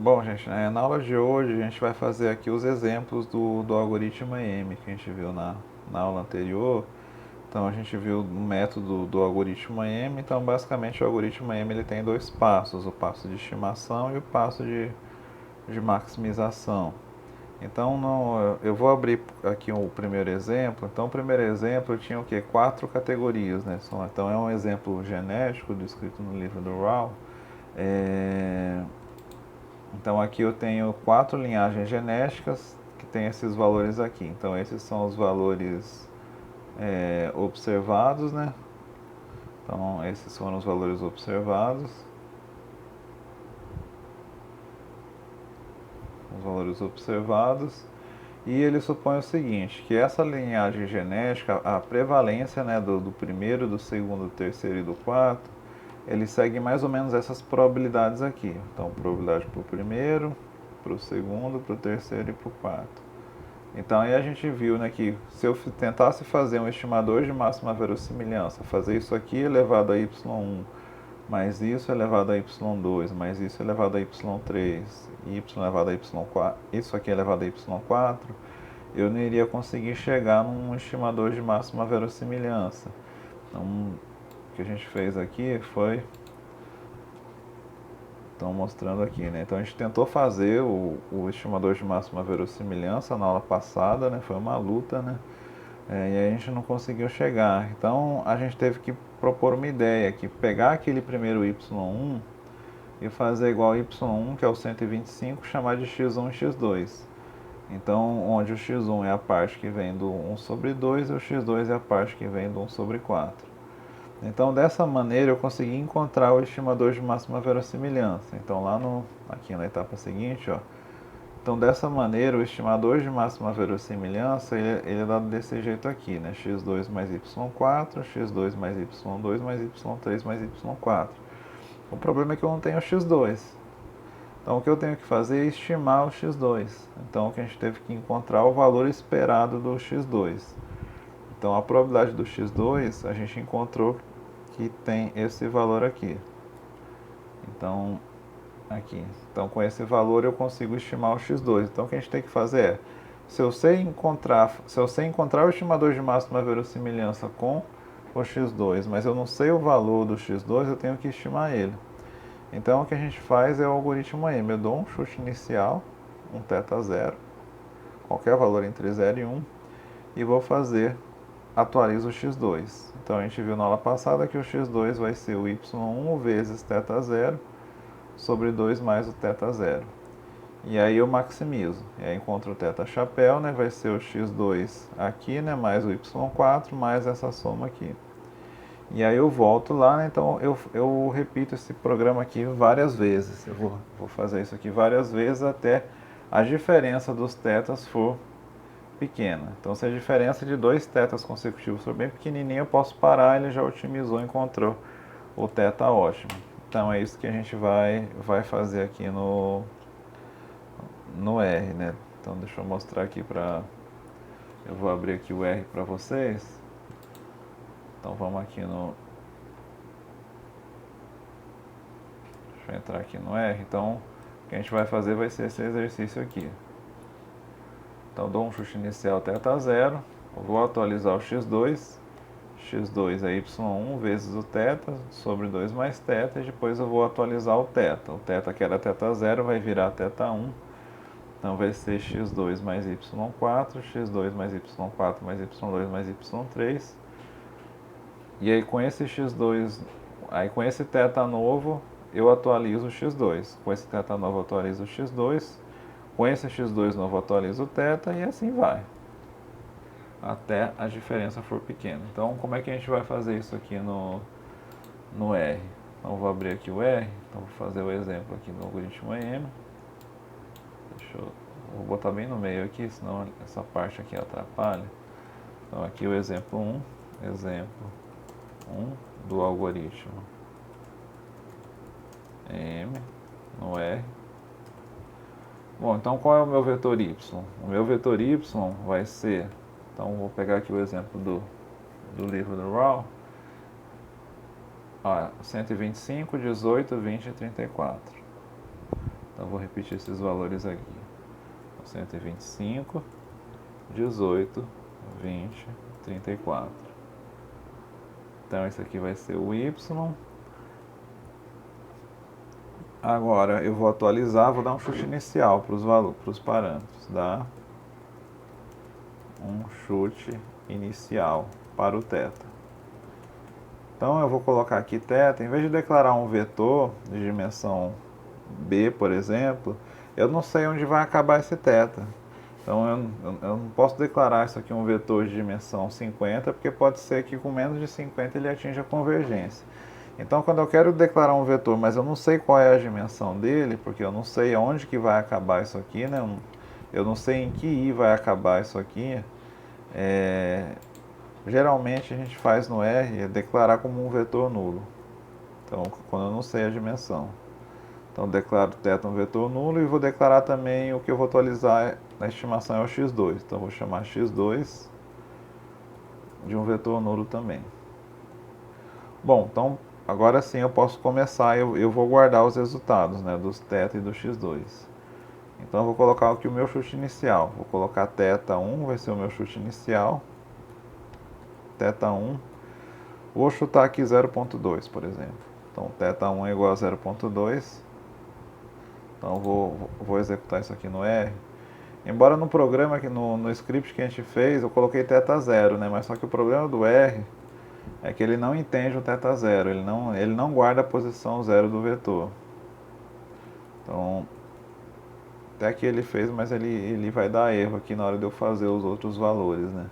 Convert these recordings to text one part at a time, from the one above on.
Bom, gente, na aula de hoje a gente vai fazer aqui os exemplos do algoritmo EM que a gente viu na aula anterior. Então a gente viu o método do algoritmo EM. Então basicamente o algoritmo EM ele tem dois passos, o passo de estimação e o passo de maximização. Então eu vou abrir aqui o primeiro exemplo. Então o primeiro exemplo tinha o que? Quatro categorias, né? Então é um exemplo genético descrito no livro do Rao. Então aqui eu tenho quatro linhagens genéticas que tem esses valores aqui. Então esses são os valores observados, né? Então esses foram os valores observados. Os valores observados. E ele supõe o seguinte, que essa linhagem genética, a prevalência, né, do primeiro, do segundo, do terceiro e do quarto, ele segue mais ou menos essas probabilidades aqui. Então, probabilidade para o primeiro, para o segundo, para o terceiro e para o quarto. Então aí a gente viu, né, que se eu tentasse fazer um estimador de máxima verossimilhança, fazer isso aqui elevado a y1, mais isso elevado a y2, mais isso elevado a y3, y elevado a y4, isso aqui elevado a y4, eu não iria conseguir chegar num estimador de máxima verossimilhança. Então, o que a gente fez aqui foi... Estão mostrando aqui, né? Então a gente tentou fazer o estimador de máxima verossimilhança na aula passada, né? Foi uma luta, né? E aí a gente não conseguiu chegar. Então a gente teve que propor uma ideia, que pegar aquele primeiro y1 e fazer igual ao y1, que é o 125, chamar de x1 e x2. Então, onde o x1 é a parte que vem do 1 sobre 2 e o x2 é a parte que vem do 1 sobre 4. Então, dessa maneira, eu consegui encontrar o estimador de máxima verossimilhança. Então, aqui na etapa seguinte, ó. Então, dessa maneira, o estimador de máxima verossimilhança, ele é dado desse jeito aqui, né? x2 mais y4, x2 mais y2 mais y3 mais y4. O problema é que eu não tenho x2. Então, o que eu tenho que fazer é estimar o x2. Então, o que a gente teve que encontrar o valor esperado do x2. Então, a probabilidade do x2, a gente encontrou que tem esse valor aqui. Então, aqui. Então, com esse valor eu consigo estimar o x2. Então, o que a gente tem que fazer é, se eu sei encontrar o estimador de máxima verossimilhança com o x2, mas eu não sei o valor do x2, eu tenho que estimar ele. Então, o que a gente faz é o algoritmo EM. Eu dou um chute inicial, um θ zero, qualquer valor entre 0 e 1, e vou atualizo o x2. Então a gente viu na aula passada que o x2 vai ser o y1 vezes θ0 sobre 2 mais o θ0. E aí eu maximizo. E aí encontro o θ chapéu, né? Vai ser o x2 aqui, né? Mais o y4 mais essa soma aqui. E aí eu volto lá, né? Então eu repito esse programa aqui várias vezes. Eu vou fazer isso aqui várias vezes até a diferença dos θs for pequena. Então, se a diferença de dois θs consecutivos for bem pequenininha, eu posso parar, ele já otimizou, encontrou o θ ótimo. Então, é isso que a gente vai fazer aqui no R, né? Então, deixa eu mostrar aqui eu vou abrir aqui o R para vocês. Então, vamos aqui deixa eu entrar aqui no R. Então, o que a gente vai fazer vai ser esse exercício aqui. Então, dou um chute inicial θ0, vou atualizar o x2 é y1 vezes o θ sobre 2 mais θ, e depois eu vou atualizar o θ. O θ que era θ0 vai virar θ1, então vai ser x2 mais y4, x2 mais y4 mais y2 mais y3. E aí com esse x2, com esse θ novo, eu atualizo o x2. Com esse θ novo eu atualizo o x2, com esse x2 novo eu atualizo o θ e assim vai, até a diferença for pequena. Então, como é que a gente vai fazer isso aqui no R? Então, vou abrir aqui o R. Então, vou fazer o exemplo aqui do algoritmo EM. Vou botar bem no meio aqui, senão essa parte aqui atrapalha. Então, aqui o exemplo 1. Exemplo 1 do algoritmo EM no R. Bom, então qual é o meu vetor y? O meu vetor y vai ser... Então, vou pegar aqui o exemplo do livro do Rao. 125, 18, 20 e 34. Então vou repetir esses valores aqui. 125, 18, 20, 34. Então esse aqui vai ser o y. Agora eu vou atualizar, vou dar um chute inicial para os parâmetros. Dá um chute inicial para o θ. Então eu vou colocar aqui θ, em vez de declarar um vetor de dimensão b, por exemplo, eu não sei onde vai acabar esse θ. Então eu não posso declarar isso aqui um vetor de dimensão 50, porque pode ser que com menos de 50 ele atinja a convergência. Então quando eu quero declarar um vetor, mas eu não sei qual é a dimensão dele, porque eu não sei onde que vai acabar isso aqui, né? Eu não sei em que i vai acabar isso aqui, geralmente a gente faz no R declarar como um vetor nulo. Então quando eu não sei a dimensão. Então declaro θ um vetor nulo e vou declarar também o que eu vou atualizar na estimação é o x2. Então vou chamar x2 de um vetor nulo também. Bom, então agora sim eu posso começar, eu vou guardar os resultados, né, dos θ e do x2. Então eu vou colocar aqui o meu chute inicial. Vou colocar θ1, vai ser o meu chute inicial. θ1. Vou chutar aqui 0.2, por exemplo. Então θ1 é igual a 0.2. Então vou executar isso aqui no R. Embora no programa, no script que a gente fez, eu coloquei θ0, né? Mas só que o problema do R é que ele não entende o θ0, ele não guarda a posição 0 do vetor. Então, até que ele fez, mas ele vai dar erro aqui na hora de eu fazer os outros valores, né?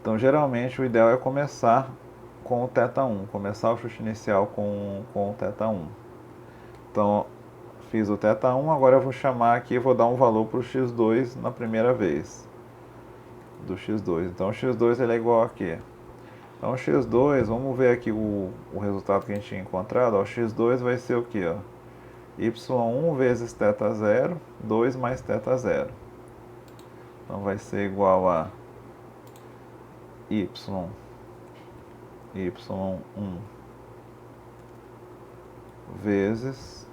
Então, geralmente, o ideal é começar com o θ1, começar o chute inicial com o θ1. Então, fiz o θ1, agora eu vou chamar aqui, vou dar um valor para o x2 na primeira vez. Do x2. Então, o x2 ele é igual a quê? Então, o x2, vamos ver aqui o resultado que a gente tinha encontrado. Ó, o x2 vai ser o quê? Ó? y1 vezes θ0, 2 mais θ0. Então, vai ser igual a y1 vezes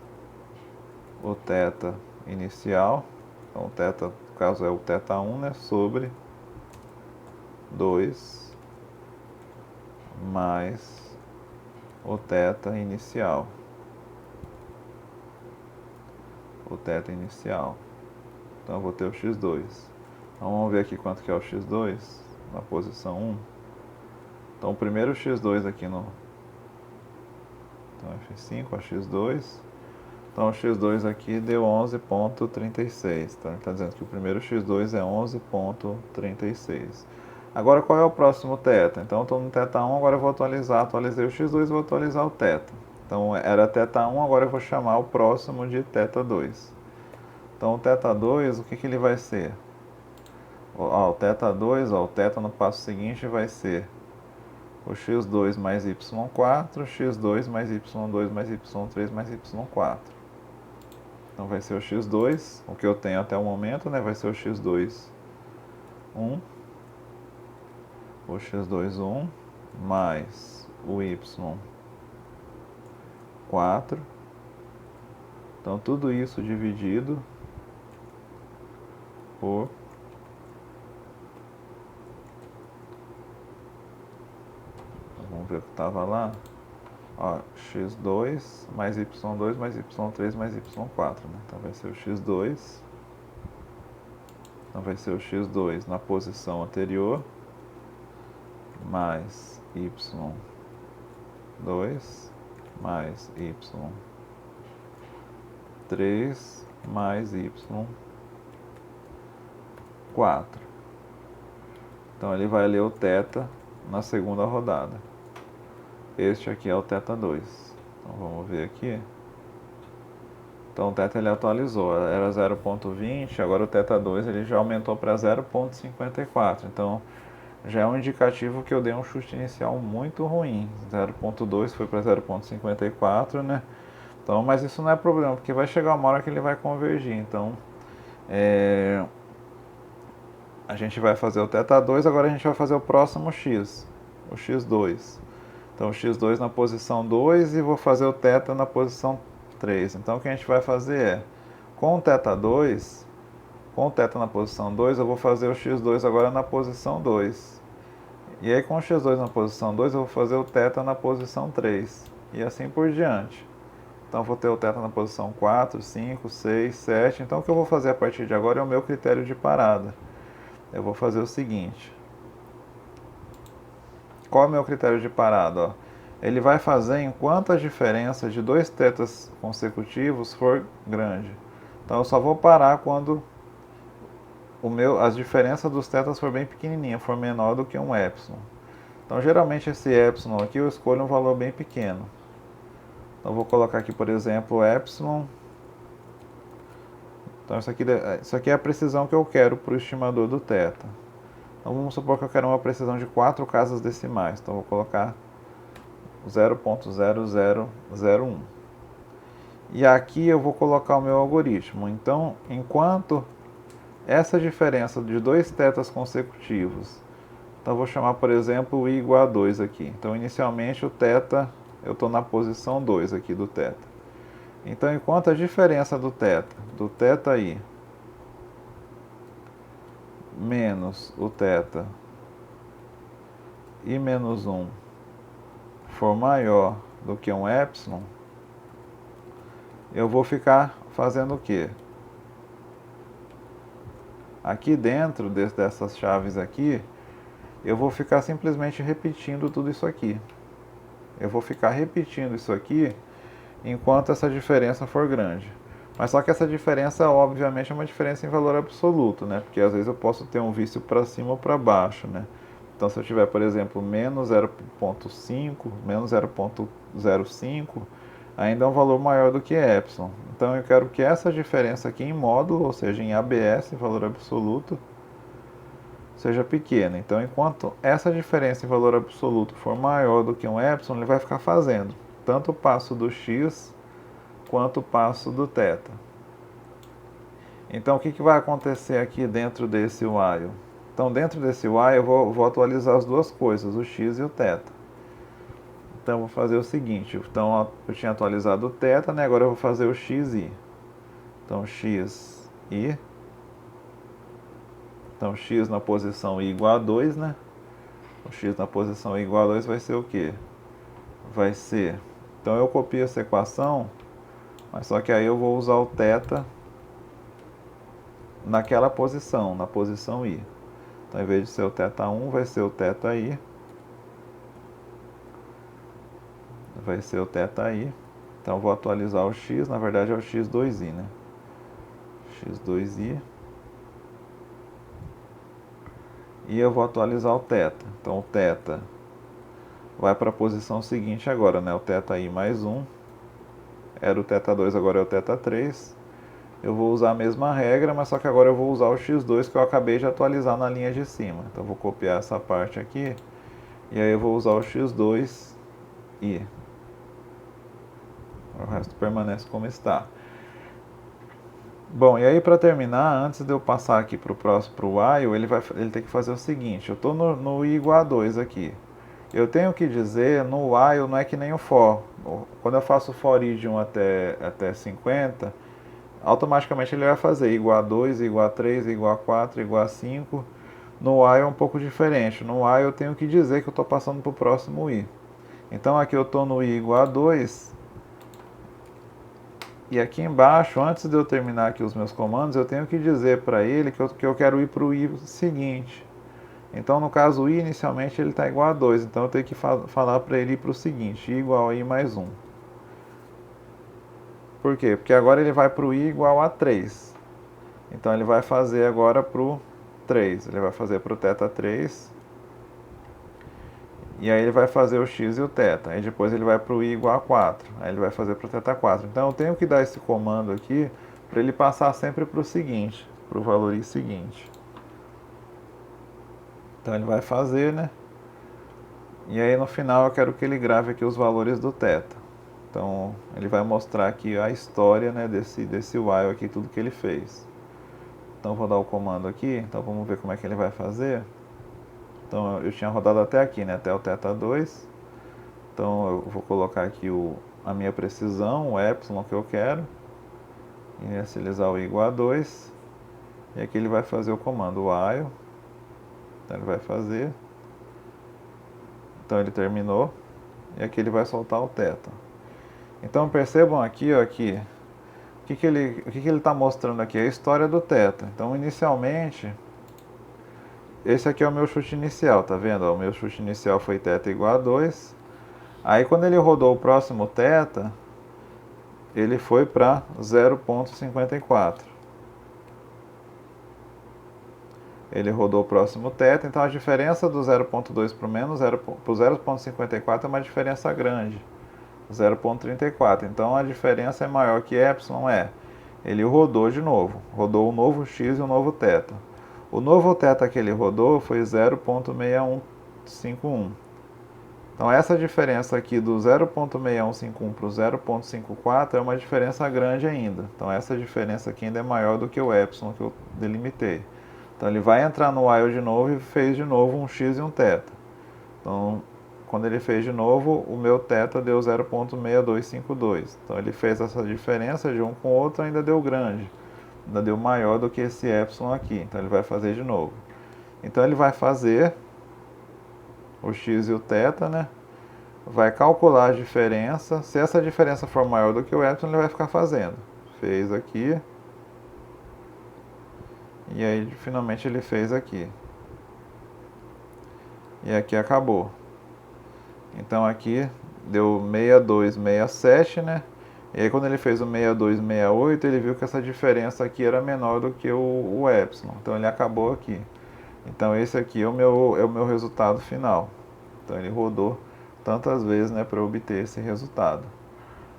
o θ inicial, então o θ, no caso é o θ1, né, sobre 2 mais o θ inicial. O θ inicial. Então eu vou ter o x2. Então vamos ver aqui quanto que é o x2 na posição 1. Então o primeiro x2 aqui no... Então F5, a x2. Então o x2 aqui deu 11.36. Então ele está dizendo que o primeiro x2 é 11.36. Agora qual é o próximo θ? Então eu estou no θ1, agora eu vou atualizar. Atualizei o x2 e vou atualizar o θ. Então era θ1, agora eu vou chamar o próximo de θ2. Então o θ2, o que ele vai ser? Ó, o θ2, ó, o θ no passo seguinte vai ser o x2 mais y4, x2 mais y2 mais y3 mais y4. Então vai ser o x2, o que eu tenho até o momento, né? Vai ser o x2, 1, o x2, 1, mais o y4. Então tudo isso dividido por vamos ver o que estava lá. Ó, x2 mais y2 mais y3 mais y4, né? Então vai ser o x2. Então vai ser o x2 na posição anterior mais y2 mais y3 mais y4. Então ele vai ler o θ na segunda rodada. Este aqui é o θ2. Então vamos ver aqui. Então o θ ele atualizou, era 0.20, agora o θ2 ele já aumentou para 0.54. Então já é um indicativo que eu dei um chute inicial muito ruim. 0.2 foi para 0.54, né? Então, mas isso não é problema, porque vai chegar uma hora que ele vai convergir. Então, a gente vai fazer o θ2, agora a gente vai fazer o próximo x, o x2. Então, o x2 na posição 2 e vou fazer o θ na posição 3. Então, o que a gente vai fazer é, Com o θ2, com o θ na posição 2, eu vou fazer o x2 agora na posição 2. E aí com o x2 na posição 2, eu vou fazer o θ na posição 3. E assim por diante. Então eu vou ter o θ na posição 4, 5, 6, 7. Então o que eu vou fazer a partir de agora é o meu critério de parada. Eu vou fazer o seguinte. Qual é o meu critério de parada? Ó? Ele vai fazer enquanto a diferença de dois θs consecutivos for grande. Então eu só vou parar quando as diferenças dos θs for bem pequenininha, for menor do que um epsilon. Então geralmente esse epsilon aqui eu escolho um valor bem pequeno. Então eu vou colocar aqui, por exemplo, epsilon. Então isso aqui é a precisão que eu quero para o estimador do θ. Então vamos supor que eu quero uma precisão de 4 casas decimais. Então eu vou colocar 0.0001. E aqui eu vou colocar o meu algoritmo. Então, enquanto essa diferença de dois θs consecutivos, então eu vou chamar, por exemplo, o i igual a 2 aqui. Então, inicialmente o θ, eu estou na posição 2 aqui do θ. Então, enquanto a diferença do θi, menos o θ i menos 1 for maior do que um epsilon, eu vou ficar fazendo o quê? Aqui dentro dessas chaves aqui, eu vou ficar simplesmente repetindo tudo isso aqui. Eu vou ficar repetindo isso aqui enquanto essa diferença for grande. Mas só que essa diferença, obviamente, é uma diferença em valor absoluto, né? Porque às vezes eu posso ter um vício para cima ou para baixo, né? Então, se eu tiver, por exemplo, menos 0,5, menos 0,05, ainda é um valor maior do que epsilon. Então, eu quero que essa diferença aqui em módulo, ou seja, em ABS, valor absoluto, seja pequena. Então, enquanto essa diferença em valor absoluto for maior do que um epsilon, ele vai ficar fazendo tanto o passo do x quanto o passo do θ. Então, o que vai acontecer aqui dentro desse while? Então, dentro desse while, eu vou atualizar as duas coisas, o x e o θ. Então, eu vou fazer o seguinte. Então, eu tinha atualizado o θ, né? Agora eu vou fazer o xi. Então, xi. Então, x na posição i igual a 2, né? O x na posição i igual a 2 vai ser o quê? Vai ser... Então, eu copio essa equação, mas só que aí eu vou usar o θ naquela posição, na posição i. Então, em vez de ser o θ1, vai ser o θi. Vai ser o θi. Então, eu vou atualizar o x, na verdade é o x2i, né? x2i. E eu vou atualizar o θ. Então, o θ vai para a posição seguinte agora, né? O θi mais 1. Era o θ2, agora é o θ3. Eu vou usar a mesma regra, mas só que agora eu vou usar o x2 que eu acabei de atualizar na linha de cima. Então, eu vou copiar essa parte aqui. E aí eu vou usar o x2i. O resto permanece como está. Bom, e aí para terminar, antes de eu passar aqui para o próximo, para o while, ele tem que fazer o seguinte. Eu estou no i igual a 2 aqui. Eu tenho que dizer, no while não é que nem o for. Quando eu faço for i de 1 até 50, automaticamente ele vai fazer igual a 2, igual a 3, igual a 4, igual a 5. No while é um pouco diferente. No while eu tenho que dizer que eu estou passando para o próximo i. Então aqui eu estou no i igual a 2. E aqui embaixo, antes de eu terminar aqui os meus comandos, eu tenho que dizer para ele que eu quero ir para o i seguinte. Então, no caso, o i inicialmente ele está igual a 2. Então, eu tenho que falar para ele ir para o seguinte, i igual a i mais 1. Por quê? Porque agora ele vai para o i igual a 3. Então, ele vai fazer agora para o 3. Ele vai fazer para o θ3. E aí ele vai fazer o x e o θ. Aí depois ele vai para o i igual a 4. Aí ele vai fazer para o θ4. Então eu tenho que dar esse comando aqui para ele passar sempre para o seguinte, para o valor i seguinte. Então ele vai fazer, né? E aí no final eu quero que ele grave aqui os valores do θ. Então ele vai mostrar aqui a história, né, desse while aqui, tudo que ele fez. Então eu vou dar o comando aqui. Então vamos ver como é que ele vai fazer. Então eu tinha rodado até aqui, né? Até o θ2. Então eu vou colocar aqui a minha precisão, o epsilon que eu quero. inicializar o i igual a 2, e aqui ele vai fazer o comando while, então ele vai fazer, então ele terminou, e aqui ele vai soltar o θ. Então percebam aqui, ó, que o que ele está mostrando aqui? A história do θ. Então inicialmente, esse aqui é o meu chute inicial, tá vendo? O meu chute inicial foi θ igual a 2, aí quando ele rodou o próximo θ, ele foi para 0,54. Ele rodou o próximo θ, então a diferença do 0,2 para o menos para o 0,54 é uma diferença grande, 0,34. Então a diferença é maior que ε, ele rodou de novo, rodou o novo x e o novo θ. O novo θ que ele rodou foi 0,6151. Então essa diferença aqui do 0,6151 para o 0,54 é uma diferença grande ainda. Então essa diferença aqui ainda é maior do que o ε que eu delimitei. Então ele vai entrar no while de novo e fez de novo um x e um θ. Então quando ele fez de novo, o meu θ deu 0,6252. Então ele fez essa diferença de um com o outro, ainda deu grande. Ainda deu maior do que esse ε aqui. Então ele vai fazer de novo. Então ele vai fazer o x e o θ, né? Vai calcular a diferença. Se essa diferença for maior do que o ε, ele vai ficar fazendo. Fez aqui. E aí finalmente ele fez aqui. E aqui acabou. Então aqui deu 6267, né? E aí quando ele fez o 6268, ele viu que essa diferença aqui era menor do que o ε. Então ele acabou aqui. Então esse aqui é o meu resultado final. Então ele rodou tantas vezes, né, para obter esse resultado.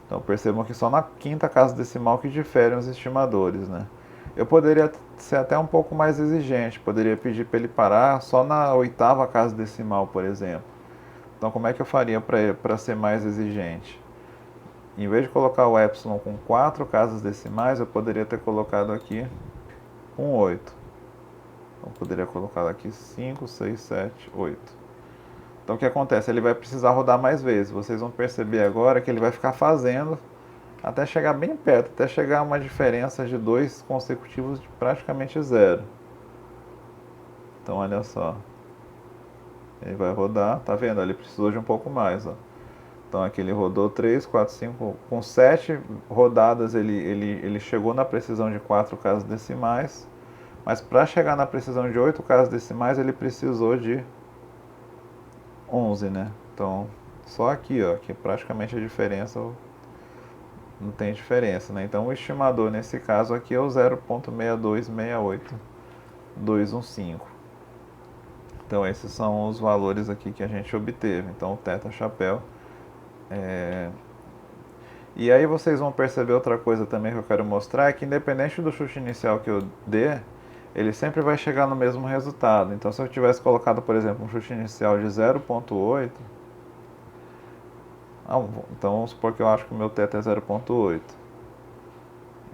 Então percebam que só na quinta casa decimal que diferem os estimadores, né? Eu poderia ser até um pouco mais exigente, poderia pedir para ele parar só na oitava casa decimal, por exemplo. Então como é que eu faria para ser mais exigente? Em vez de colocar o ε com 4 casas decimais, eu poderia ter colocado aqui com 8. Então eu poderia colocar aqui 5, 6, 7, 8. Então o que acontece? Ele vai precisar rodar mais vezes. Vocês vão perceber agora que ele vai ficar fazendo até chegar bem perto, até chegar a uma diferença de 2 consecutivos de praticamente zero. Então olha só. Ele vai rodar, tá vendo? Ele precisou de um pouco mais, ó. Então aqui ele rodou 3, 4, 5, com 7 rodadas ele chegou na precisão de 4 casas decimais, mas para chegar na precisão de 8 casas decimais ele precisou de 11, né? Então só aqui, ó, que praticamente a diferença não tem diferença, né? Então o estimador nesse caso aqui é o 0,6268215. Então esses são os valores aqui que a gente obteve. Então o θ chapéu E aí vocês vão perceber outra coisa também que eu quero mostrar, é que independente do chute inicial que eu dê, ele sempre vai chegar no mesmo resultado. Então se eu tivesse colocado, por exemplo, um chute inicial de 0,8, então vamos supor que eu acho que o meu θ é 0,8.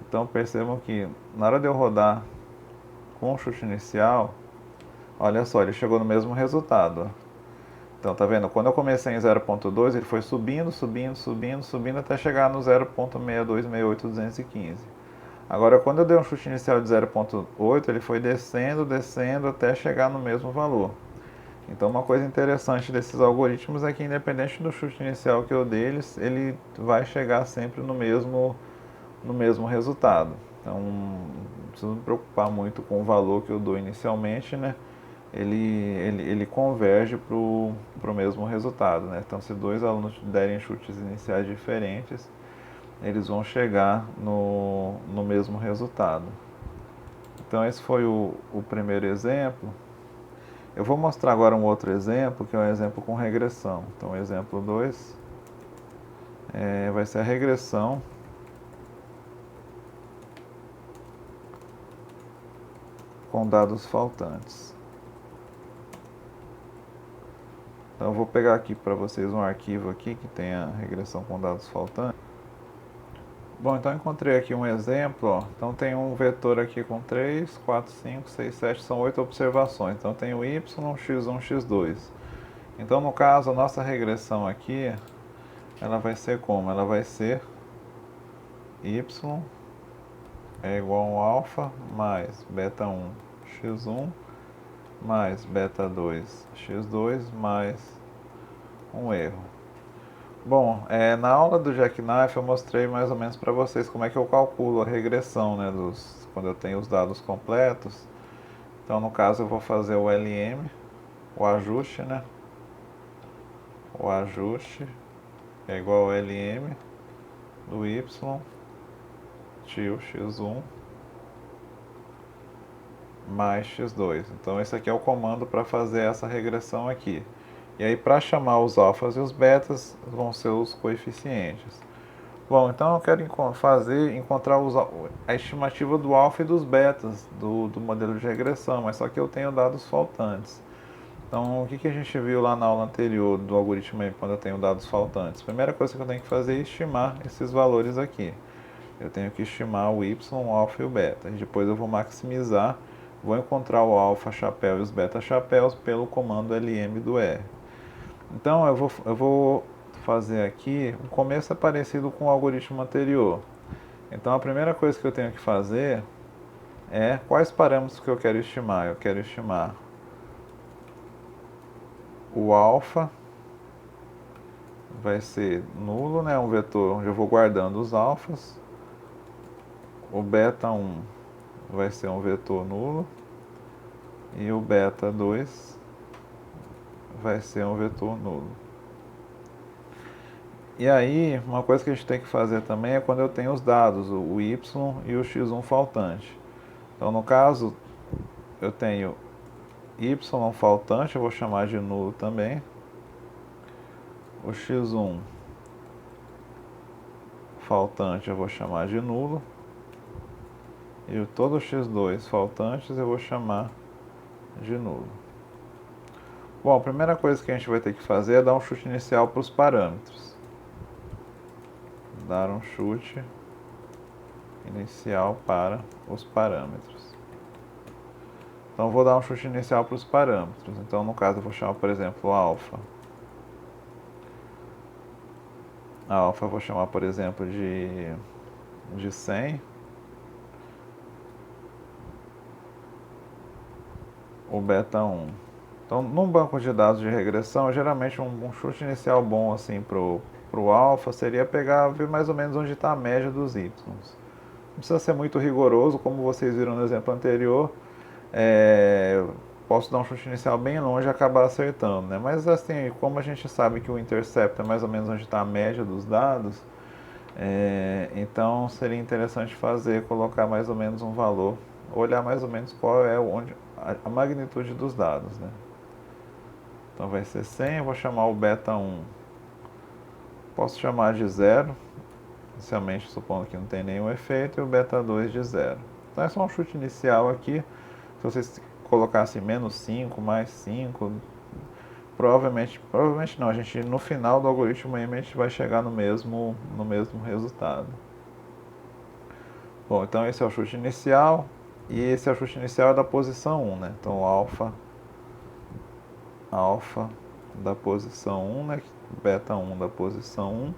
Então percebam que na hora de eu rodar com o chute inicial, olha só, ele chegou no mesmo resultado. Então, tá vendo? Quando eu comecei em 0.2, ele foi subindo, subindo, subindo, subindo até chegar no 0.6268215. Agora, quando eu dei um chute inicial de 0.8, ele foi descendo, descendo até chegar no mesmo valor. Então, uma coisa interessante desses algoritmos é que, independente do chute inicial que eu dei, ele vai chegar sempre no mesmo resultado. Então, não preciso me preocupar muito com o valor que eu dou inicialmente, né? Ele converge para o mesmo resultado, né? Então, se dois alunos derem chutes iniciais diferentes, eles vão chegar no mesmo resultado. Então, esse foi o primeiro exemplo. Eu vou mostrar agora um outro exemplo, que é um exemplo com regressão. Então, o exemplo 2 vai ser a regressão com dados faltantes. Então eu vou pegar aqui para vocês um arquivo aqui que tem a regressão com dados faltantes. Bom, então eu encontrei aqui um exemplo, ó. Então tem um vetor aqui com 3, 4, 5, 6, 7, são 8 observações. Então tem o y, x1, x2. Então no caso a nossa regressão aqui, ela vai ser como? Ela vai ser y é igual a um alfa mais beta 1 x1 mais beta 2 x2 mais um erro. Bom, na aula do Jackknife eu mostrei mais ou menos para vocês como é que eu calculo a regressão, né, quando eu tenho os dados completos. Então, no caso, eu vou fazer o LM, o ajuste, né? O ajuste é igual ao LM do Y tio x1 mais x2. Então, esse aqui é o comando para fazer essa regressão aqui. E aí, para chamar os alfas e os betas, vão ser os coeficientes. Bom, então eu quero encontrar a estimativa do alfa e dos betas do modelo de regressão, mas só que eu tenho dados faltantes. Então, o que a gente viu lá na aula anterior do algoritmo aí, quando eu tenho dados faltantes? A primeira coisa que eu tenho que fazer é estimar esses valores aqui. Eu tenho que estimar o y, o alfa e o beta. E depois eu vou maximizar, vou encontrar o alfa chapéu e os beta chapéus pelo comando lm do R. Então, eu vou fazer aqui, o começo é parecido com o algoritmo anterior. Então, a primeira coisa que eu tenho que fazer é quais parâmetros que eu quero estimar. Eu quero estimar o alfa, vai ser nulo, né, um vetor onde eu vou guardando os alfas. O beta 1 vai ser um vetor nulo. E o beta 2 vai ser um vetor nulo. E aí, uma coisa que a gente tem que fazer também é quando eu tenho os dados, o y e o x1 faltante. Então, no caso, eu tenho y faltante, eu vou chamar de nulo também. O x1 faltante eu vou chamar de nulo. E todo o x2 faltantes eu vou chamar de nulo. Bom, a primeira coisa que a gente vai ter que fazer é dar um chute inicial para os parâmetros. Dar um chute inicial para os parâmetros. Então, vou dar um chute inicial para os parâmetros. Então, no caso, eu vou chamar, por exemplo, alfa. A alfa eu vou chamar, por exemplo, de 100. O beta 1. Então, num banco de dados de regressão, geralmente um chute inicial bom assim pro alfa seria pegar, ver mais ou menos onde está a média dos y. Não precisa ser muito rigoroso, como vocês viram no exemplo anterior. Posso dar um chute inicial bem longe e acabar acertando, né? Mas assim, como a gente sabe que o intercept é mais ou menos onde está a média dos dados, então seria interessante colocar mais ou menos um valor, olhar mais ou menos qual é a magnitude dos dados, né? Então vai ser 100, eu vou chamar o beta 1, posso chamar de 0, inicialmente supondo que não tem nenhum efeito, e o beta 2 de 0. Então é só um chute inicial aqui. Se vocês colocassem menos 5, mais 5, provavelmente não, a gente no final do algoritmo a gente vai chegar no mesmo resultado. Bom, então esse é o chute inicial, e esse é o chute inicial da posição 1, né? Então alfa da posição 1, né? Beta 1 da posição 1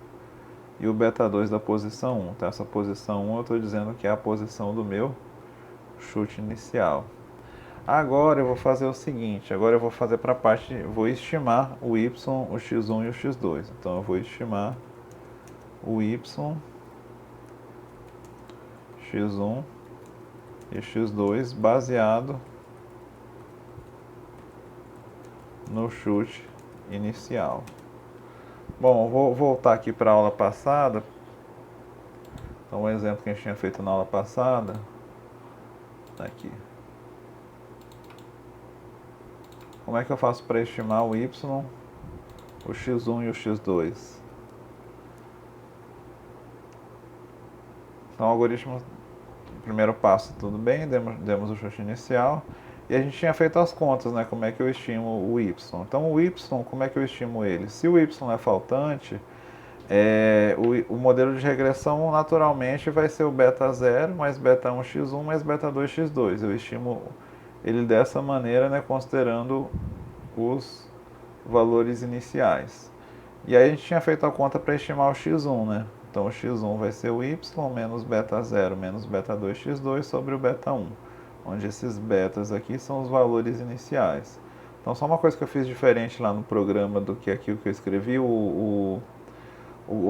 e o beta 2 da posição 1. Então essa posição 1 eu estou dizendo que é a posição do meu chute inicial. Agora eu vou fazer o seguinte, agora eu vou fazer para a parte, vou estimar o y, o x1 e o x2. Então eu vou estimar o y, x1 e x2 baseado no chute inicial. Bom, eu vou voltar aqui para a aula passada. Então, um exemplo que a gente tinha feito na aula passada, tá aqui. Como é que eu faço para estimar o y, o x1 e o x2? Então, o algoritmo, primeiro passo, tudo bem, demos o chute inicial. E a gente tinha feito as contas, né? Como é que eu estimo o y. Então, o y, como é que eu estimo ele? Se o y é faltante, o modelo de regressão naturalmente vai ser o beta 0 mais beta 1 x1 mais beta 2 x2. Eu estimo ele dessa maneira, né, considerando os valores iniciais. E aí a gente tinha feito a conta para estimar o x1, né? Então o x1 vai ser o y menos beta 0 menos beta 2 x2 sobre o beta 1, onde esses betas aqui são os valores iniciais. Então só uma coisa que eu fiz diferente lá no programa do que aqui o que eu escrevi, o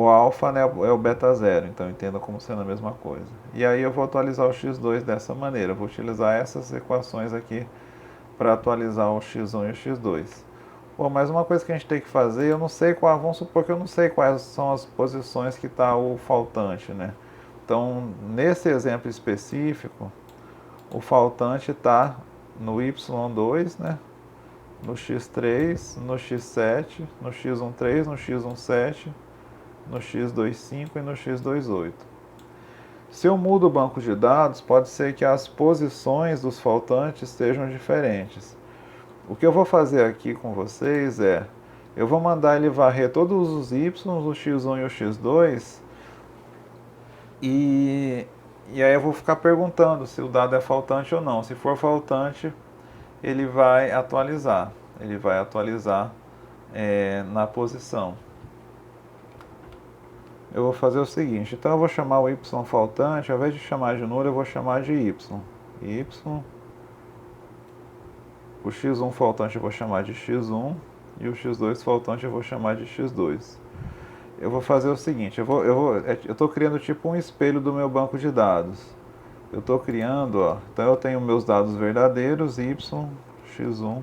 alfa, né, é o beta 0, então entenda como sendo a mesma coisa. E aí eu vou atualizar o x2 dessa maneira, eu vou utilizar essas equações aqui para atualizar o x1 e o x2. Bom, mas uma coisa que a gente tem que fazer, eu não sei qual, vamos supor que eu não sei quais são as posições que está o faltante, né? Então, nesse exemplo específico, o faltante está no y2, né? No x3, no x7, no x13, no x17, no x25 e no x28. Se eu mudo o banco de dados, pode ser que as posições dos faltantes sejam diferentes. O que eu vou fazer aqui com vocês é, eu vou mandar ele varrer todos os y, o x1 e o x2, e aí eu vou ficar perguntando se o dado é faltante ou não. Se for faltante, ele vai atualizar. Ele vai atualizar na posição. Eu vou fazer o seguinte, então eu vou chamar o y faltante, ao invés de chamar de nulo, eu vou chamar de y. O x1 faltante eu vou chamar de x1 e o x2 faltante eu vou chamar de x2. Eu vou fazer o seguinte, eu estou criando tipo um espelho do meu banco de dados. Eu estou criando, ó, então eu tenho meus dados verdadeiros, y, x1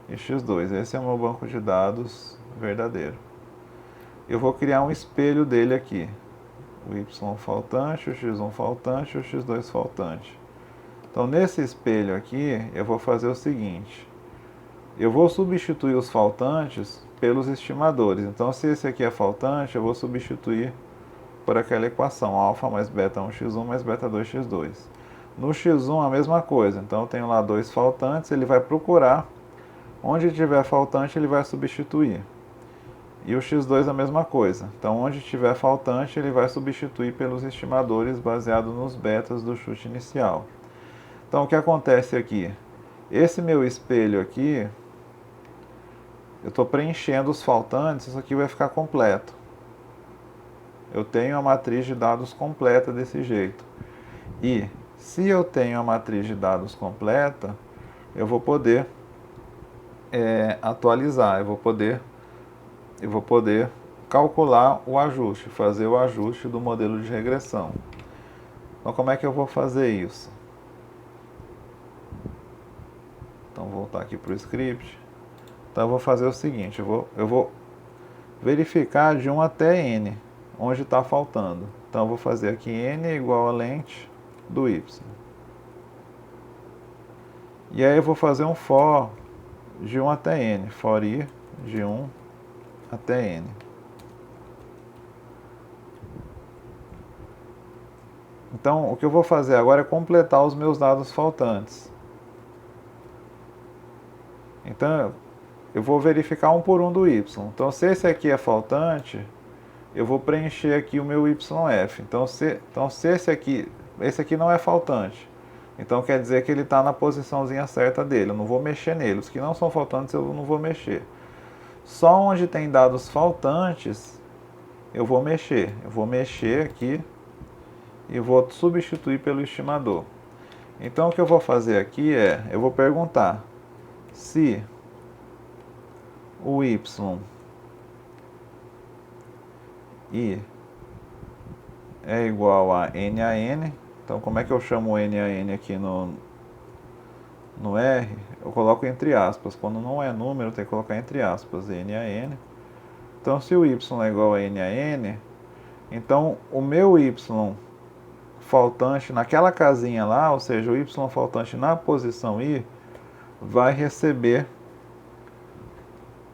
e x2. Esse é o meu banco de dados verdadeiro. Eu vou criar um espelho dele aqui. O y faltante, o x1 faltante e o x2 faltante. Então, nesse espelho aqui, eu vou fazer o seguinte. Eu vou substituir os faltantes pelos estimadores. Então, se esse aqui é faltante, eu vou substituir por aquela equação, alfa mais beta 1x1 mais beta 2x2. No x1, a mesma coisa. Então, eu tenho lá dois faltantes, ele vai procurar. Onde tiver faltante, ele vai substituir. E o x2 a mesma coisa. Então, onde tiver faltante, ele vai substituir pelos estimadores baseado nos betas do chute inicial. Então, o que acontece aqui? Esse meu espelho aqui, eu estou preenchendo os faltantes, isso aqui vai ficar completo. Eu tenho a matriz de dados completa desse jeito. E, se eu tenho a matriz de dados completa, eu vou poder atualizar, eu vou poder calcular o ajuste, fazer o ajuste do modelo de regressão. Então, como é que eu vou fazer isso? Então, vou voltar aqui para o script. Então, eu vou fazer o seguinte, eu vou verificar de 1 até n, onde está faltando. Então, eu vou fazer aqui n é igual a lente do y. E aí, eu vou fazer um for de 1 até n, for i de 1 até n. Então, o que eu vou fazer agora é completar os meus dados faltantes. Então, eu vou verificar um por um do y. Então, se esse aqui é faltante, eu vou preencher aqui o meu YF. Então, se esse aqui não é faltante. Então, quer dizer que ele está na posiçãozinha certa dele. Eu não vou mexer nele. Os que não são faltantes, eu não vou mexer. Só onde tem dados faltantes, eu vou mexer. Eu vou mexer aqui e vou substituir pelo estimador. Então, o que eu vou fazer aqui é, eu vou perguntar se o y i é igual a n. Então, como é que eu chamo o n aqui no R? Eu coloco entre aspas. Quando não é número, tem que colocar entre aspas, n. Então, se o y é igual a n, então o meu y faltante naquela casinha lá, ou seja, o y faltante na posição i, vai receber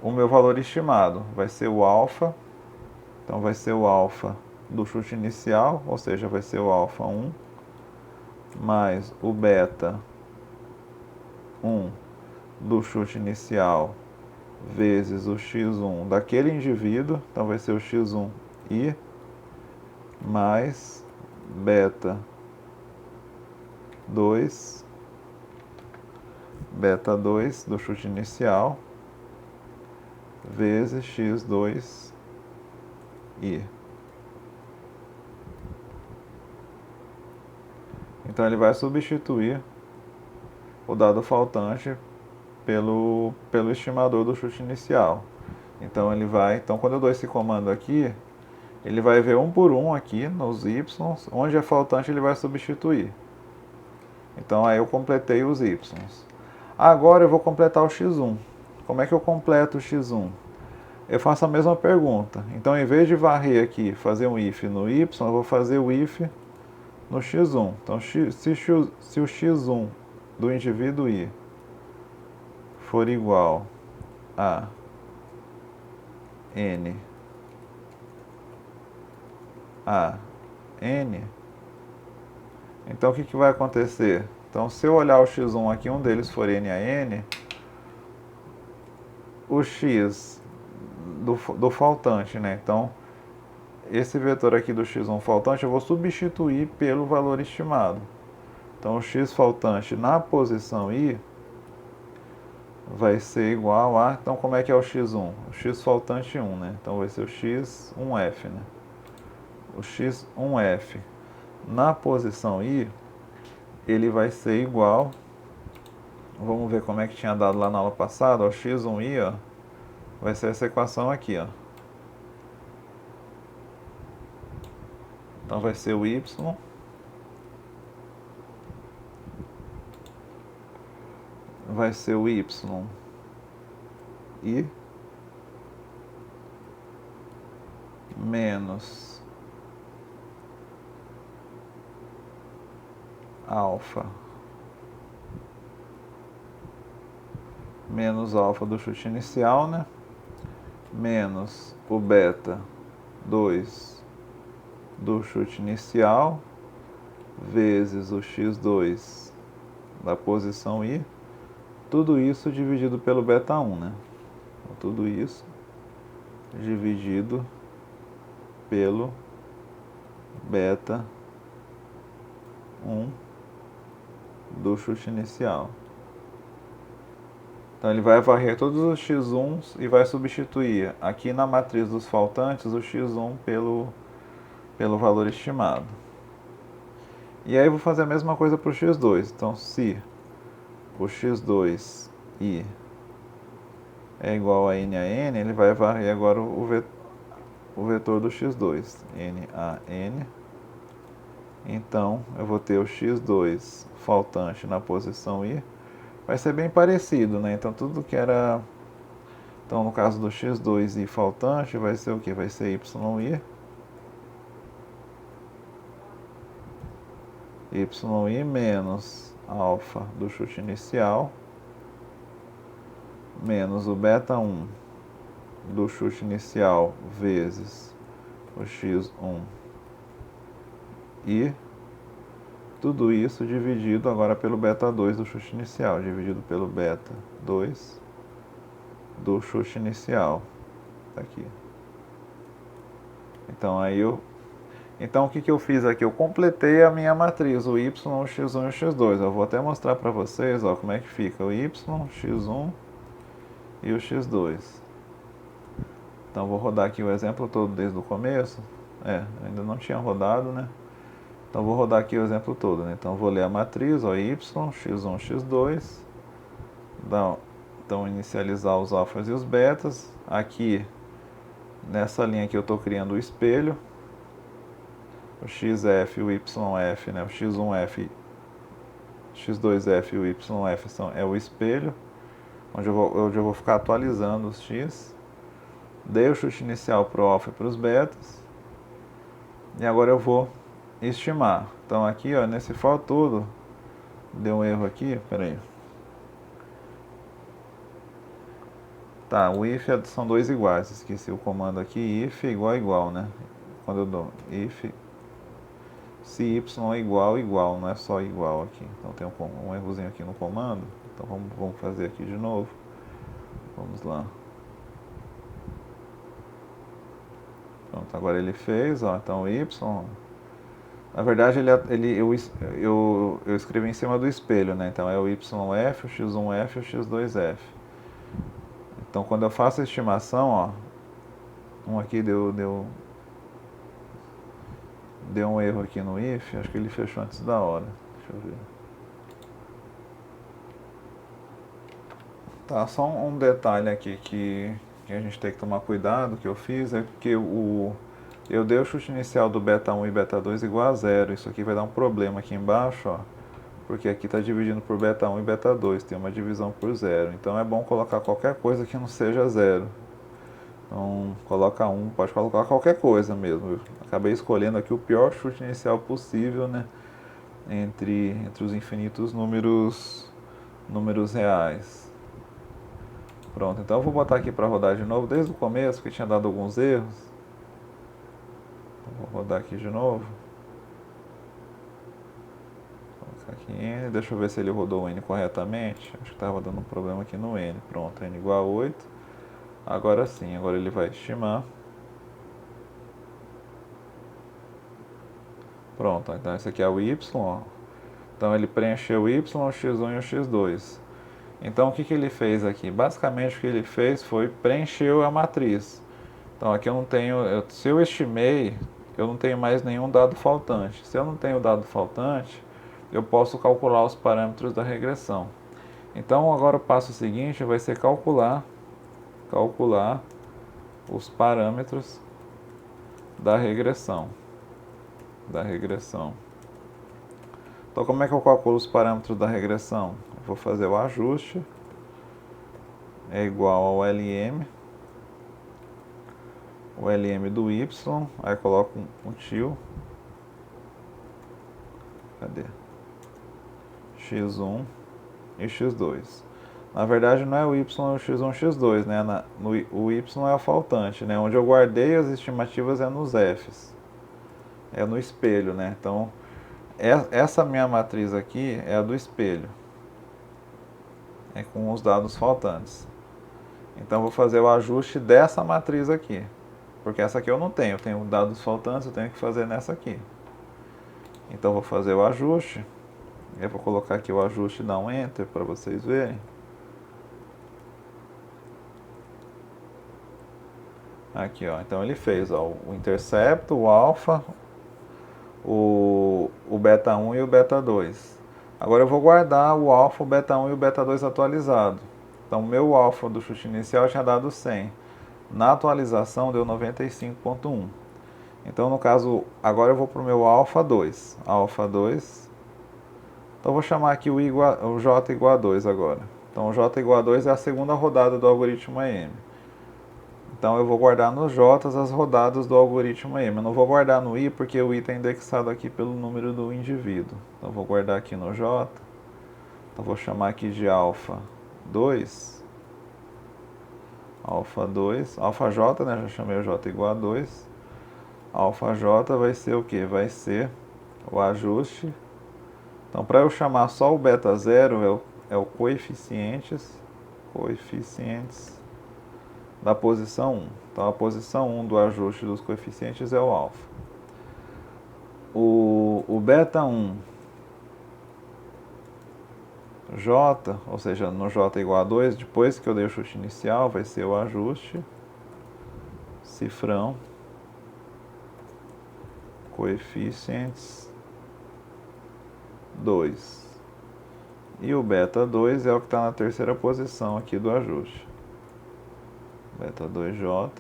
o meu valor estimado. Vai ser o alfa. Então, vai ser o alfa do chute inicial, ou seja, vai ser o alfa 1, mais o beta 1 do chute inicial, vezes o x1 daquele indivíduo. Então, vai ser o x1i, mais beta 2 do chute inicial, vezes x2i. Então ele vai substituir o dado faltante pelo estimador do chute inicial. Então quando eu dou esse comando aqui, ele vai ver um por um aqui nos y, onde é faltante ele vai substituir. Então aí eu completei os y. Agora eu vou completar o x1. Como é que eu completo o x1? Eu faço a mesma pergunta. Então em vez de varrer aqui, fazer um if no y, eu vou fazer o if no x1. Então se o x1 do indivíduo i for igual a n a n, então o que vai acontecer? Então se eu olhar o x1 aqui, um deles for n a n, o x do faltante, né? Então esse vetor aqui do x1 faltante eu vou substituir pelo valor estimado. Então o x faltante na posição i vai ser igual a... Então como é que é o x1? O x faltante 1, né? Então vai ser o x1f, né? O x1f na posição i, ele vai ser igual... Vamos ver como é que tinha dado lá na aula passada. O x1i, ó, vai ser essa equação aqui, ó. Então vai ser o y i menos alfa do chute inicial, né? Menos o beta 2 do chute inicial vezes o x2 da posição i, tudo isso dividido pelo beta 1, né? Então, tudo isso dividido pelo beta 1 do chute inicial. Então ele vai varrer todos os x1s e vai substituir aqui na matriz dos faltantes o x1 pelo valor estimado. E aí eu vou fazer a mesma coisa para o x2. Então se o x2i é igual a n a n, ele vai varrer agora o vetor do x2, n a n. Então eu vou ter o x2 faltante na posição i. Vai ser bem parecido, né? Então tudo que era... Então no caso do x2i faltante vai ser o que? Vai ser yi menos alfa do chute inicial menos o beta 1 do chute inicial vezes o x1 e tudo isso dividido agora pelo beta 2 do chute inicial, dividido pelo beta 2 do chute inicial. Tá aqui. Então o que eu fiz aqui? Eu completei a minha matriz, o y, o x1 e o x2. Eu vou até mostrar para vocês, ó, como é que fica o y, o x1 e o x2. Então vou rodar aqui o exemplo todo desde o começo. Ainda não tinha rodado, né? Então vou rodar aqui o exemplo todo, né? Então vou ler a matriz, ó, y, x1, x2. Então inicializar os alfas e os betas. Aqui, nessa linha aqui eu estou criando o espelho. O xf e o yf, né? O x1f, x2f e o yf é o espelho, onde eu vou ficar atualizando os x. Dei o chute inicial para o alfa e para os betas. E agora eu vou estimar. Então aqui, ó, nesse for todo, deu um erro aqui, peraí. Tá, o if são dois iguais, esqueci o comando aqui, if igual a igual, né? Quando eu dou if, se y é igual, não é só igual aqui. Então tem um errozinho aqui no comando, então vamos fazer aqui de novo. Vamos lá. Pronto, agora ele fez, ó, então o y, na verdade eu escrevi em cima do espelho, né? Então é o yf, o x1f e o x2f. Então quando eu faço a estimação, ó, aqui deu um erro aqui no if, acho que ele fechou antes da hora. Deixa eu ver. Tá, só um detalhe aqui que a gente tem que tomar cuidado, que eu fiz, é que eu dei o chute inicial do beta 1 e beta 2 igual a zero. Isso aqui vai dar um problema aqui embaixo, ó, porque aqui está dividindo por beta 1 e beta 2, tem uma divisão por zero. Então é bom colocar qualquer coisa que não seja zero. Então coloca 1, pode colocar qualquer coisa mesmo. Eu acabei escolhendo aqui o pior chute inicial possível, né, entre os infinitos números reais. Pronto, então eu vou botar aqui para rodar de novo desde o começo, que tinha dado alguns erros. Então, vou rodar aqui de novo. Vou colocar aqui N, deixa eu ver se ele rodou o N corretamente. Acho que estava dando um problema aqui no N. Pronto, N igual a 8. Agora sim, agora ele vai estimar. Pronto, então esse aqui é o Y, ó. Então ele preencheu o Y, o X1 e o X2. Então o que ele fez aqui? Basicamente o que ele fez foi preencher a matriz. Então aqui eu não tenho, se eu estimei, eu não tenho mais nenhum dado faltante. Se eu não tenho dado faltante, eu posso calcular os parâmetros da regressão. Então agora o passo seguinte vai ser calcular os parâmetros da regressão. Então como é que eu calculo os parâmetros da regressão? Eu vou fazer o ajuste, é igual ao LM, o LM do Y, aí coloco um tio, cadê? X1 e X2. Na verdade não é o Y, é o X1 e X2, né? O Y é o faltante, né? Onde eu guardei as estimativas é nos Fs, é no espelho, né? Então essa minha matriz aqui é a do espelho, é com os dados faltantes. Então vou fazer o ajuste dessa matriz aqui, porque essa aqui eu não tenho dados faltantes, eu tenho que fazer nessa aqui. Então vou fazer o ajuste, eu vou colocar aqui o ajuste e dar um Enter para vocês verem. Aqui, ó, então ele fez, ó, o intercepto, o alfa, o beta 1 e o beta 2. Agora eu vou guardar o alfa, o beta 1 e o beta 2 atualizado. Então o meu alfa do chute inicial tinha dado 100. Na atualização deu 95.1. Então no caso, agora eu vou para o meu alfa 2. Alfa 2. Então eu vou chamar aqui o J igual a 2 agora. Então o J igual a 2 é a segunda rodada do algoritmo AM. Então eu vou guardar nos J as rodadas do algoritmo AM. Eu não vou guardar no I porque o I está indexado aqui pelo número do indivíduo. Então eu vou guardar aqui no J. Então vou chamar aqui de alfa 2. Alfa 2. Alfa J, né? Já chamei o J igual a 2. Alfa J vai ser o que? Vai ser o ajuste. Então para eu chamar só o beta 0 é o coeficientes da posição 1. Então a posição 1 do ajuste dos coeficientes é o alfa. O beta 1 J, ou seja, no J igual a 2, depois que eu dei o chute inicial, vai ser o ajuste, cifrão, coeficientes 2. E o beta 2 é o que está na terceira posição aqui do ajuste. Beta 2J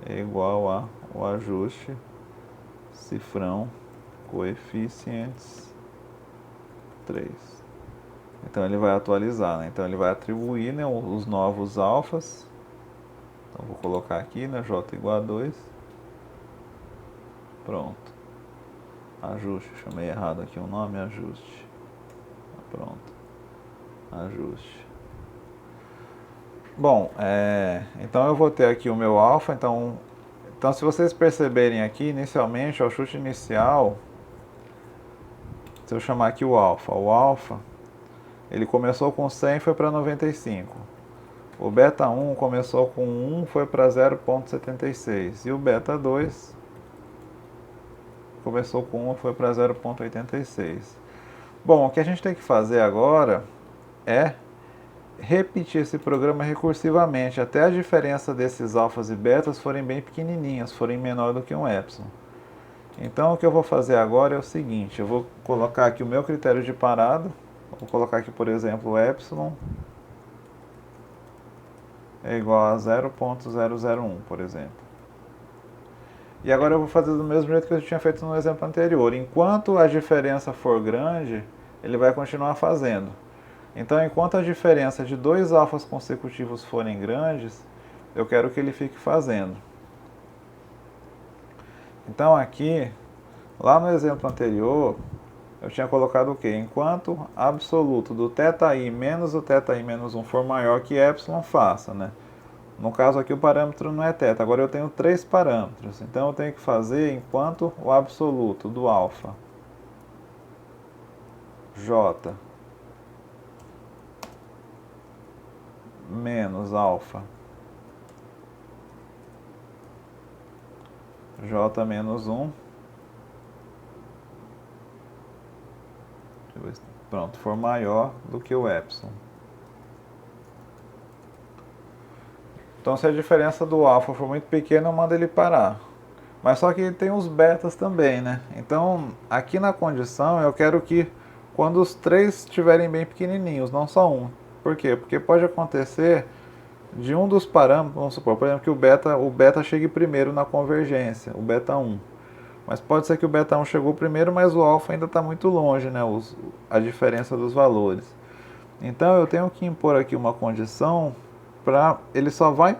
é igual a o ajuste, cifrão, coeficientes 3. Então ele vai atualizar, né? Então ele vai atribuir, né, os novos alfas. Então vou colocar aqui, né, J igual a 2. Pronto. Ajuste, chamei errado aqui o nome, ajuste. Pronto. Ajuste. Bom, então eu vou ter aqui o meu alfa. Então se vocês perceberem aqui, inicialmente, o chute inicial, se eu chamar aqui o alfa, ele começou com 100 e foi para 95. O beta 1 começou com 1 foi para 0.76. E o beta 2 começou com 1 e foi para 0.86. Bom, o que a gente tem que fazer agora é repetir esse programa recursivamente, até a diferença desses alfas e betas forem bem pequenininhas, forem menor do que um epsilon. Então o que eu vou fazer agora é o seguinte, eu vou colocar aqui o meu critério de parada, vou colocar aqui, por exemplo, epsilon é igual a 0.001, por exemplo. E agora eu vou fazer do mesmo jeito que eu tinha feito no exemplo anterior. Enquanto a diferença for grande, ele vai continuar fazendo. Então, enquanto a diferença de dois alfas consecutivos forem grandes, eu quero que ele fique fazendo. Então aqui, lá no exemplo anterior, eu tinha colocado o quê? Enquanto absoluto do θi menos o θi menos 1 for maior que epsilon, faça, né? No caso aqui o parâmetro não é θ, agora eu tenho três parâmetros, então eu tenho que fazer enquanto o absoluto do alfa, j, menos alfa, j menos 1, pronto, for maior do que o epsilon. Então se a diferença do alfa for muito pequena, eu mando ele parar. Mas só que tem os betas também, né? Então aqui na condição eu quero que quando os três estiverem bem pequenininhos, não só um. Por quê? Porque pode acontecer de um dos parâmetros, vamos supor, por exemplo, que o beta chegue primeiro na convergência, o beta 1. Mas pode ser que o beta 1 chegou primeiro, mas o alfa ainda está muito longe, né? A diferença dos valores. Então eu tenho que impor aqui uma condição para ele só vai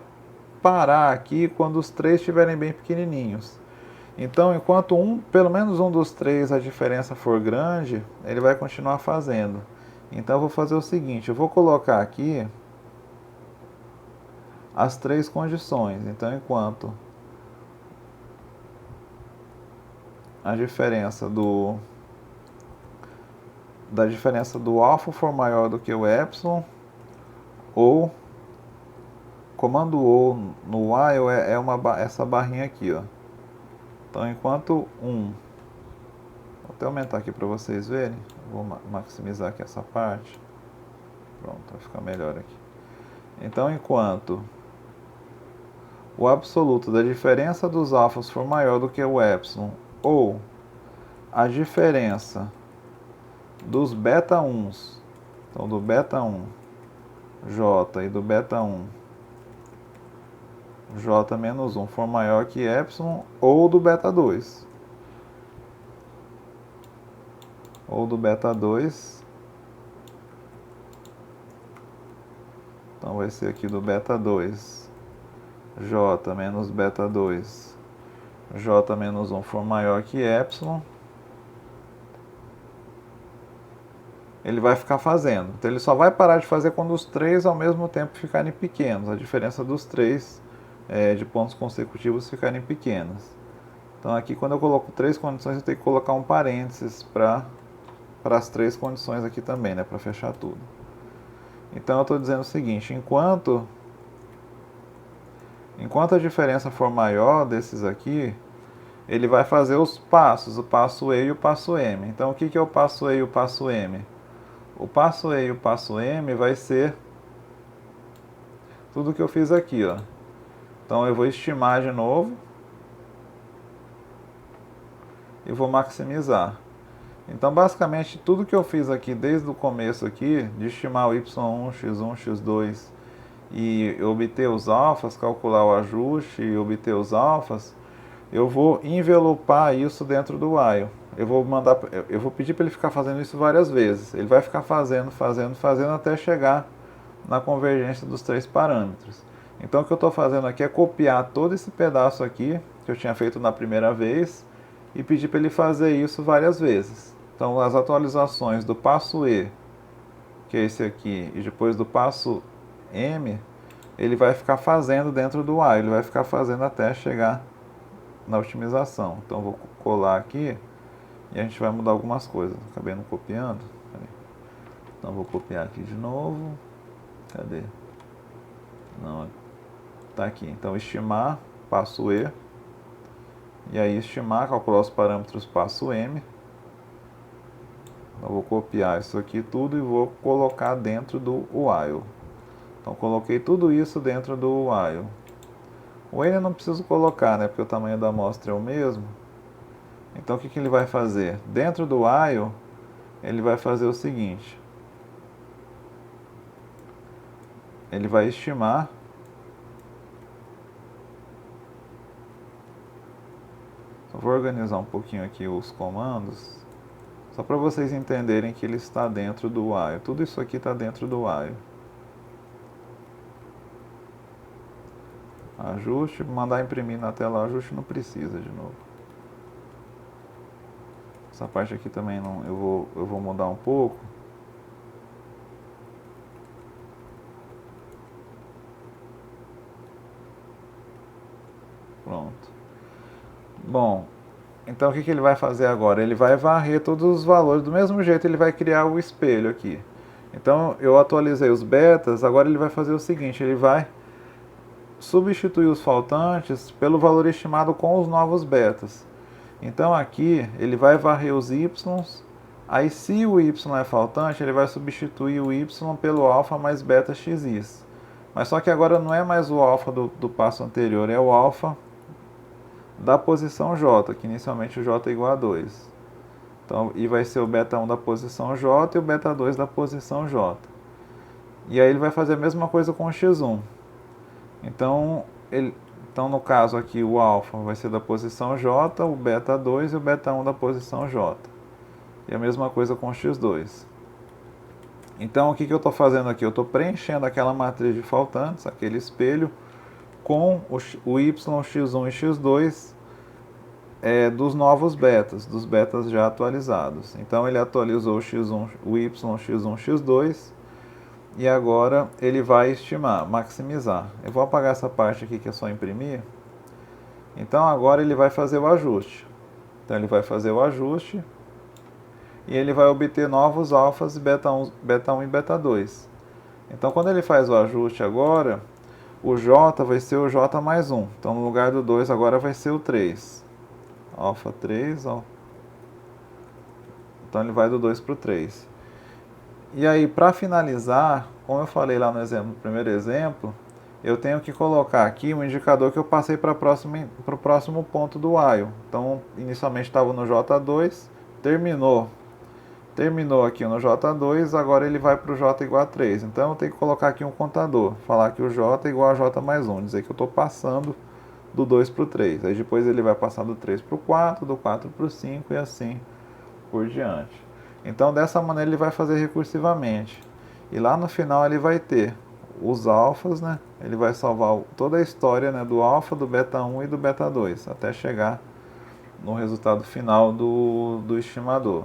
parar aqui quando os três estiverem bem pequenininhos. Então, enquanto pelo menos um dos três a diferença for grande, ele vai continuar fazendo. Então eu vou fazer o seguinte, eu vou colocar aqui as três condições. Então, enquanto a diferença da diferença do alfa for maior do que o epsilon, ou comando ou no while essa barrinha aqui, ó. Então, enquanto vou até aumentar aqui para vocês verem, vou maximizar aqui essa parte, pronto, vai ficar melhor aqui. Então, enquanto o absoluto da diferença dos alfas for maior do que o epsilon, ou a diferença dos beta 1s, então do beta 1 J e do beta 1 J menos 1 for maior que epsilon, ou do beta 2. Ou do beta 2. Então vai ser aqui do beta 2 J menos beta 2 J menos 1 for maior que epsilon, ele vai ficar fazendo. Então ele só vai parar de fazer quando os três ao mesmo tempo ficarem pequenos. A diferença dos três de pontos consecutivos ficarem pequenas. Então aqui quando eu coloco três condições, eu tenho que colocar um parênteses para as três condições aqui também, né, para fechar tudo. Então eu estou dizendo o seguinte, enquanto a diferença for maior desses aqui, ele vai fazer os passos, o passo E e o passo M. Então o que é o passo E e o passo M? O passo E e o passo M vai ser tudo que eu fiz aqui, ó. Então eu vou estimar de novo e vou maximizar. Então basicamente tudo que eu fiz aqui desde o começo aqui, de estimar o y1, x1, x2 e obter os alfas, calcular o ajuste e obter os alfas, eu vou envelopar isso dentro do while. Eu vou pedir para ele ficar fazendo isso várias vezes. Ele vai ficar fazendo até chegar na convergência dos três parâmetros. Então o que eu estou fazendo aqui é copiar todo esse pedaço aqui que eu tinha feito na primeira vez e pedir para ele fazer isso várias vezes. Então as atualizações do passo E, que é esse aqui, e depois do passo M, ele vai ficar fazendo dentro do while, ele vai ficar fazendo até chegar na otimização. Então vou colar aqui e a gente vai mudar algumas coisas. Acabei não copiando. Então vou copiar aqui de novo. Cadê? Não, tá aqui. Então estimar, passo E. E aí estimar, calcular os parâmetros passo M. Eu vou copiar isso aqui tudo e vou colocar dentro do while. Então coloquei tudo isso dentro do while. O N eu não preciso colocar, né? Porque o tamanho da amostra é o mesmo. Então o que ele vai fazer? Dentro do while, ele vai fazer o seguinte. Ele vai estimar só vou organizar um pouquinho aqui os comandos, só para vocês entenderem que ele está dentro do while. Tudo isso aqui está dentro do while. Ajuste, mandar imprimir na tela ajuste não precisa de novo. Essa parte aqui também não, eu vou mudar um pouco. Pronto. Bom, então o que ele vai fazer agora? Ele vai varrer todos os valores. Do mesmo jeito ele vai criar o espelho aqui. Então eu atualizei os betas, agora ele vai fazer o seguinte, ele vai substituir os faltantes pelo valor estimado com os novos betas. Então aqui ele vai varrer os y's, aí se o y é faltante, ele vai substituir o y pelo alfa mais beta xis. Mas só que agora não é mais o alfa do passo anterior, é o alfa da posição j, que inicialmente o j é igual a 2. Então, e vai ser o beta 1 da posição j e o beta 2 da posição j. E aí ele vai fazer a mesma coisa com o x1. Então, no caso aqui, o alfa vai ser da posição j, o beta 2 e o beta 1 da posição j. E a mesma coisa com o x2. Então, o que eu estou fazendo aqui? Eu estou preenchendo aquela matriz de faltantes, aquele espelho, com o y, x1 e x2 dos novos betas, dos betas já atualizados. Então, ele atualizou o x1, o y, x1, x2, e agora ele vai estimar, maximizar. Eu vou apagar essa parte aqui que é só imprimir. Então, agora ele vai fazer o ajuste. Então, ele vai fazer o ajuste e ele vai obter novos alfas beta 1 e beta 2. Então, quando ele faz o ajuste agora, o J vai ser o J mais 1. Então, no lugar do 2 agora vai ser o 3. Alfa 3, ó. Então, ele vai do 2 para o 3. E aí, para finalizar, como eu falei lá no primeiro exemplo, eu tenho que colocar aqui um indicador que eu passei para o próximo ponto do while. Então, inicialmente estava no J2, terminou aqui no J2, agora ele vai para o J igual a 3. Então, eu tenho que colocar aqui um contador, falar que o J é igual a J mais 1, dizer que eu estou passando do 2 para o 3. Aí depois ele vai passar do 3 para o 4, do 4 para o 5 e assim por diante. Então, dessa maneira ele vai fazer recursivamente. E lá no final ele vai ter os alfas, né? Ele vai salvar toda a história, né, do alfa, do beta 1 e do beta 2, até chegar no resultado final do estimador.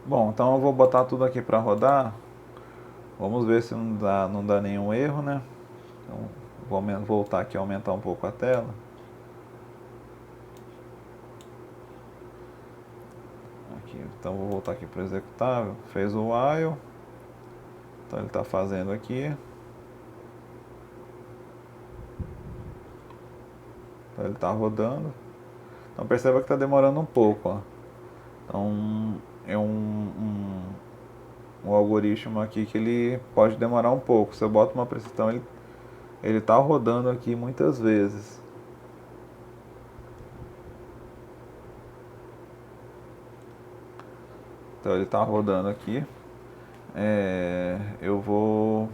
Bom, então eu vou botar tudo aqui para rodar. Vamos ver se não dá nenhum erro, né? Então, vou voltar aqui e aumentar um pouco a tela. Aqui, então vou voltar aqui para o executável. Fez o while. Então ele está fazendo aqui. Então ele está rodando. Então perceba que está demorando um pouco, ó. Então é um algoritmo aqui que ele pode demorar um pouco. Se eu boto uma precisão, ele está rodando aqui muitas vezes. Então ele está rodando aqui. Eu vou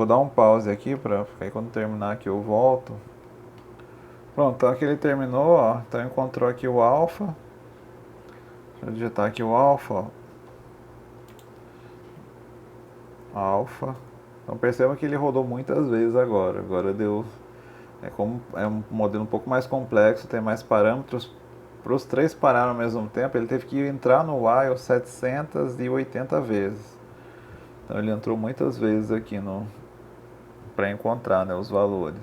dar um pause aqui para aí quando terminar aqui eu volto. Pronto, então aqui ele terminou, ó. Então encontrou aqui o alfa. Deixa eu digitar aqui o alfa. Alfa. Então perceba que ele rodou muitas vezes agora. Agora deu. Como é um modelo um pouco mais complexo, tem mais parâmetros. Para os três pararem ao mesmo tempo, ele teve que entrar no while 780 vezes. Então ele entrou muitas vezes aqui para encontrar, né, os valores.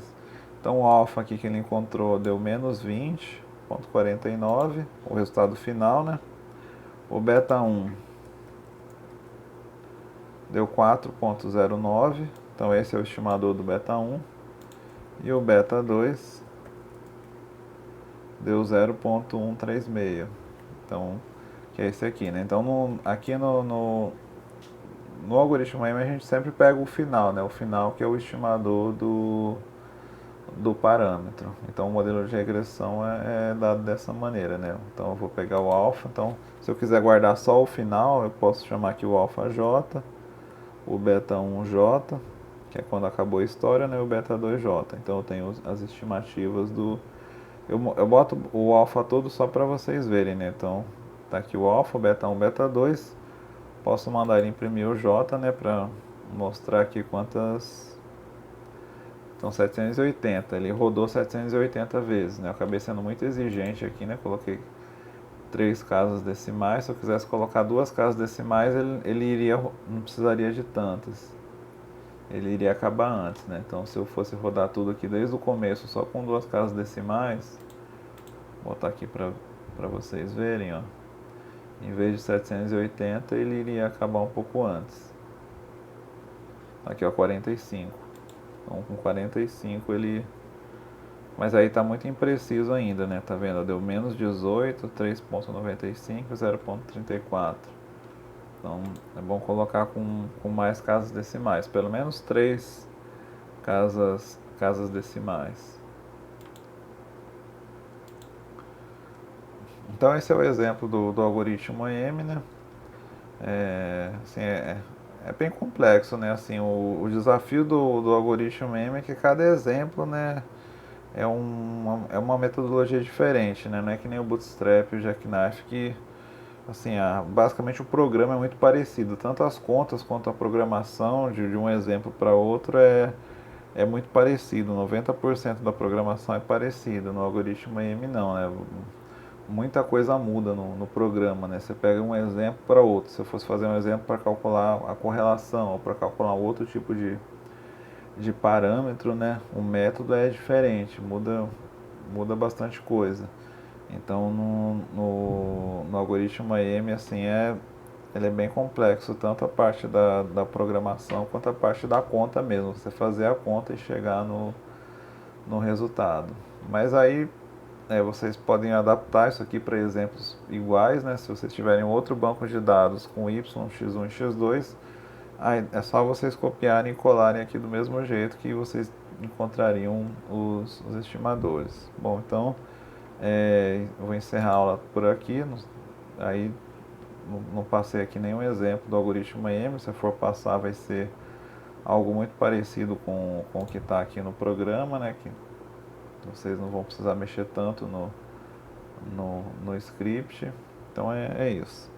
Então o alfa aqui que ele encontrou deu menos 20,49, o resultado final, né? O beta 1 deu 4,09, então esse é o estimador do beta 1. E o beta 2 deu 0,136. Então, que é esse aqui, né? Então, aqui no algoritmo M a gente sempre pega o final, né? O final que é o estimador do parâmetro. Então o modelo de regressão é dado dessa maneira, né? Então eu vou pegar o alfa, então se eu quiser guardar só o final, eu posso chamar aqui o alfa j, o beta 1j, que é quando acabou a história, né? O beta 2j. Então eu tenho as estimativas do... Eu boto o alfa todo só para vocês verem, né? Então tá aqui o alfa, o beta 1, beta 2. Posso mandar ele imprimir o j, né? Para mostrar aqui quantas... Então 780, ele rodou 780 vezes, né? Eu acabei sendo muito exigente aqui, né? Coloquei 3 casas decimais. Se eu quisesse colocar 2 casas decimais, ele iria, não precisaria de tantas. Ele iria acabar antes, né? Então se eu fosse rodar tudo aqui desde o começo só com 2 casas decimais, vou botar aqui para vocês verem, ó. Em vez de 780, ele iria acabar um pouco antes. Aqui ó, 45. Então com 45 ele... Mas aí tá muito impreciso ainda, né? Tá vendo? Deu menos 18, 3,95, 0,34. Então é bom colocar com mais casas decimais. Pelo menos 3 casas decimais. Então esse é o exemplo do algoritmo M, né? Assim, é bem complexo, né? Assim, o desafio do algoritmo M é que cada exemplo, né, é uma metodologia diferente, né? Não é que nem o Bootstrap e o Jackknife que, assim, basicamente o programa é muito parecido. Tanto as contas quanto a programação de um exemplo para outro é muito parecido. 90% da programação é parecida. No algoritmo M não, né? Muita coisa muda no programa, né? Você pega um exemplo para outro. Se eu fosse fazer um exemplo para calcular a correlação ou para calcular outro tipo de parâmetro, né? O método é diferente, muda bastante coisa. Então no algoritmo AM assim ele é bem complexo, tanto a parte da programação quanto a parte da conta mesmo, você fazer a conta e chegar no resultado. Mas aí vocês podem adaptar isso aqui para exemplos iguais, né? Se vocês tiverem outro banco de dados com y, x1 e x2, aí é só vocês copiarem e colarem aqui do mesmo jeito que vocês encontrariam os estimadores. Bom, então eu vou encerrar a aula por aqui. Aí não passei aqui nenhum exemplo do algoritmo M. Se for passar, vai ser algo muito parecido com o que está aqui no programa, né? Que vocês não vão precisar mexer tanto no script. Então é isso.